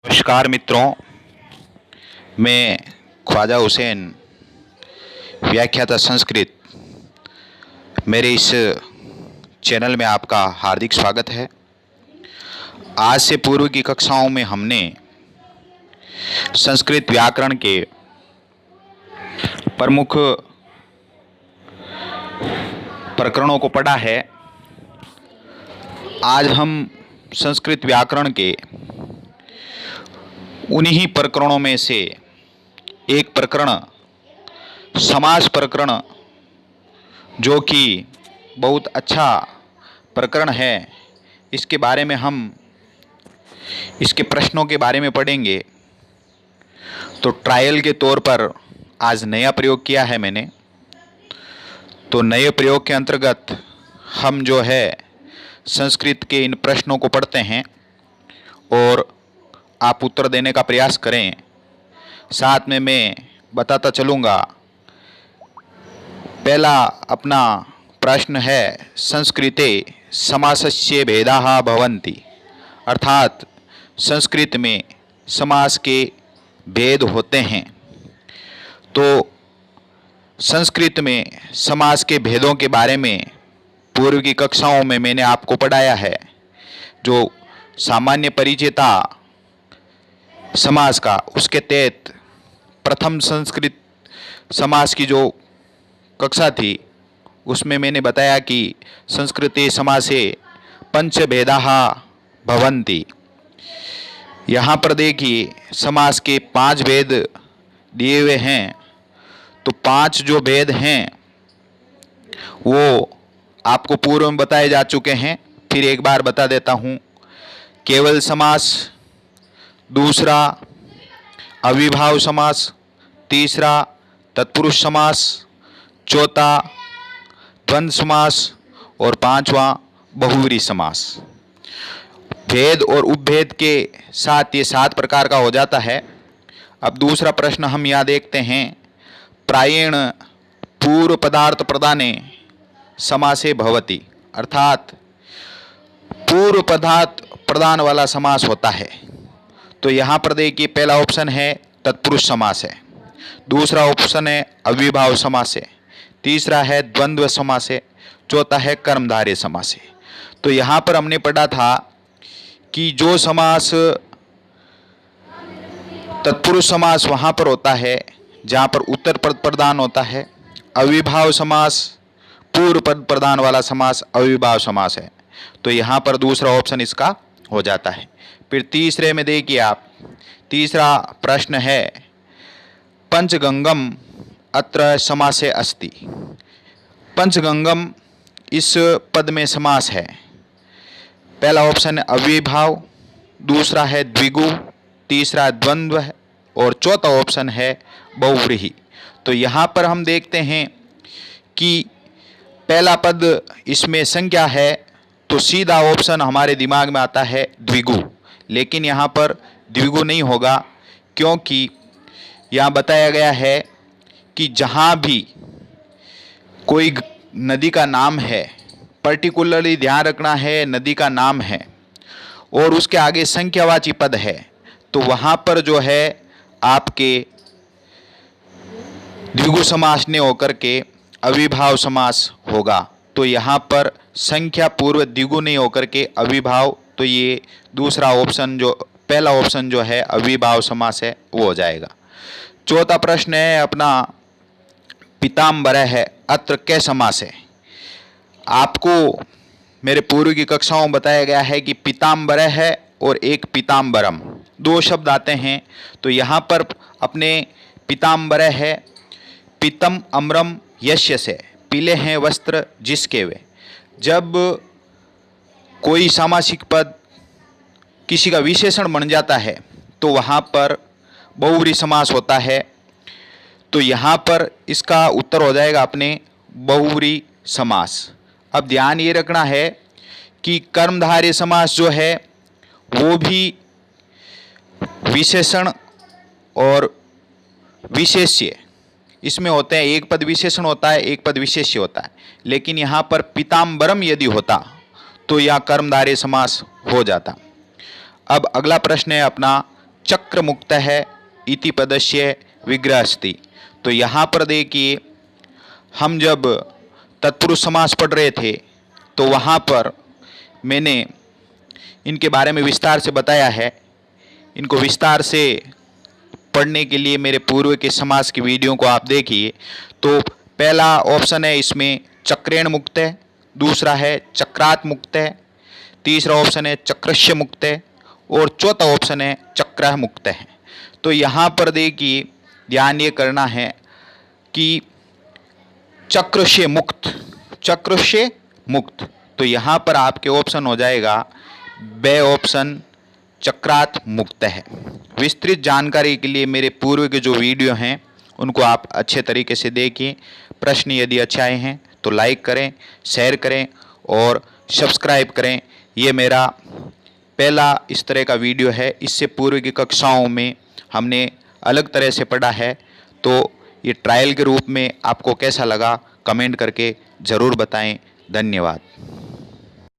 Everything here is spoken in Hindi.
नमस्कार मित्रों, मैं ख्वाजा हुसैन व्याख्याता संस्कृत मेरे इस चैनल में आपका हार्दिक स्वागत है। आज से पूर्व की कक्षाओं में हमने संस्कृत व्याकरण के प्रमुख प्रकरणों को पढ़ा है। आज हम संस्कृत व्याकरण के उन्हीं प्रकरणों में से एक प्रकरण समास प्रकरण, जो कि बहुत अच्छा प्रकरण है, इसके बारे में हम इसके प्रश्नों के बारे में पढ़ेंगे। तो ट्रायल के तौर पर आज नया प्रयोग किया है मैंने। तो नए प्रयोग के अंतर्गत हम जो है संस्कृत के इन प्रश्नों को पढ़ते हैं और आप उत्तर देने का प्रयास करें। साथ में मैं बताता चलूँगा। पहला अपना प्रश्न है, संस्कृते समासस्य भेदाः भवन्ति, अर्थात संस्कृत में समास के भेद होते हैं। तो संस्कृत में समास के भेदों के बारे में पूर्व की कक्षाओं में मैंने आपको पढ़ाया है। जो सामान्य परिचयता समास का, उसके तहत प्रथम संस्कृत समास की जो कक्षा थी उसमें मैंने बताया कि संस्कृते समासे पंचभेदाः भवन्ति। यहाँ पर देखिए समास के 5 भेद दिए हुए हैं। तो 5 जो भेद हैं वो आपको पूर्व में बताए जा चुके हैं, फिर एक बार बता देता हूँ। केवल समास, दूसरा अविभाव समास, तीसरा तत्पुरुष समास, चौथा द्वंद्व समास और 5वां बहुव्रीहि समास। भेद और उपभेद के साथ ये 7 प्रकार का हो जाता है। अब दूसरा प्रश्न हम यहाँ देखते हैं, प्रायेण पूर्व पदार्थ प्रदाने समासे भवति, अर्थात पूर्व पदार्थ प्रदान वाला समास होता है। तो यहाँ पर देखिए, पहला ऑप्शन है तत्पुरुष समास है, दूसरा ऑप्शन है अविभाव समास है, तीसरा है द्वंद्व समास है, चौथा है कर्मधारय समास है। तो यहाँ पर हमने पढ़ा था कि जो समास तत्पुरुष समास वहाँ पर होता है जहाँ पर उत्तर पद प्रदान होता है। अविभाव समास पूर्व पद प्रदान वाला समास अविभाव समास है। तो यहाँ पर दूसरा ऑप्शन इसका हो जाता है। फिर तीसरे में देखिए आप, तीसरा प्रश्न है, पंचगंगम अत्र समासे अस्ति। पंचगंगम इस पद में समास है। पहला ऑप्शन है अविभाव, दूसरा है द्विगु, तीसरा द्वंद्व है और चौथा ऑप्शन है बहुव्रीहि। तो यहाँ पर हम देखते हैं कि पहला पद इसमें संख्या है, तो सीधा ऑप्शन हमारे दिमाग में आता है द्विगु। लेकिन यहाँ पर द्विगु नहीं होगा, क्योंकि यहाँ बताया गया है कि जहाँ भी कोई नदी का नाम है, पर्टिकुलरली ध्यान रखना है, नदी का नाम है और उसके आगे संख्यावाची पद है, तो वहाँ पर जो है आपके द्विगु समास ने होकर के अविभाव समास होगा। तो यहाँ पर संख्या पूर्व द्विगु नहीं होकर के अविभाव, तो ये दूसरा ऑप्शन जो पहला ऑप्शन जो है अविभाव समास है वो हो जाएगा। चौथा प्रश्न है अपना, पीताम्बर है अत्र कै समास है। आपको मेरे पूर्व की कक्षाओं में बताया गया है कि पीताम्बर है और एक पीताम्बरम, 2 शब्द आते हैं। तो यहाँ पर अपने पीताम्बर है, पीतम अम्रम यस्य से, पीले हैं वस्त्र जिसके वे। जब कोई सामासिक पद किसी का विशेषण बन जाता है तो वहाँ पर बहुव्रीहि समास होता है। तो यहाँ पर इसका उत्तर हो जाएगा अपने बहुव्रीहि समास। अब ध्यान ये रखना है कि कर्मधारय समास जो है वो भी विशेषण और विशेष्य इसमें होते हैं। एक पद विशेषण होता है, एक पद विशेष्य होता है। लेकिन यहाँ पर पीताम्बरम यदि होता तो यह कर्मधारय समास हो जाता। अब अगला प्रश्न है अपना, चक्र मुक्त है इति पदस्य विग्रह अस्ति। तो यहाँ पर देखिए, हम जब तत्पुरुष समास पढ़ रहे थे तो वहाँ पर मैंने इनके बारे में विस्तार से बताया है। इनको विस्तार से पढ़ने के लिए मेरे पूर्व के समास की वीडियो को आप देखिए। तो पहला ऑप्शन है इसमें चक्रेण मुक्त है, दूसरा है चक्रात मुक्त है, तीसरा ऑप्शन है चक्रस्य मुक्त है और चौथा ऑप्शन है चक्रः मुक्त है। तो यहाँ पर देखिए, ध्यान ये करना है कि चक्र से मुक्त, चक्र से मुक्त। तो यहाँ पर आपके ऑप्शन हो जाएगा बे ऑप्शन चक्रात मुक्त है। विस्तृत जानकारी के लिए मेरे पूर्व के जो वीडियो हैं उनको आप अच्छे तरीके से देखिए। प्रश्न यदि अच्छे आए हैं तो लाइक करें, शेयर करें और सब्सक्राइब करें। ये मेरा पहला इस तरह का वीडियो है। इससे पूर्व की कक्षाओं में हमने अलग तरह से पढ़ा है। तो ये ट्रायल के रूप में आपको कैसा लगा कमेंट करके ज़रूर बताएं। धन्यवाद।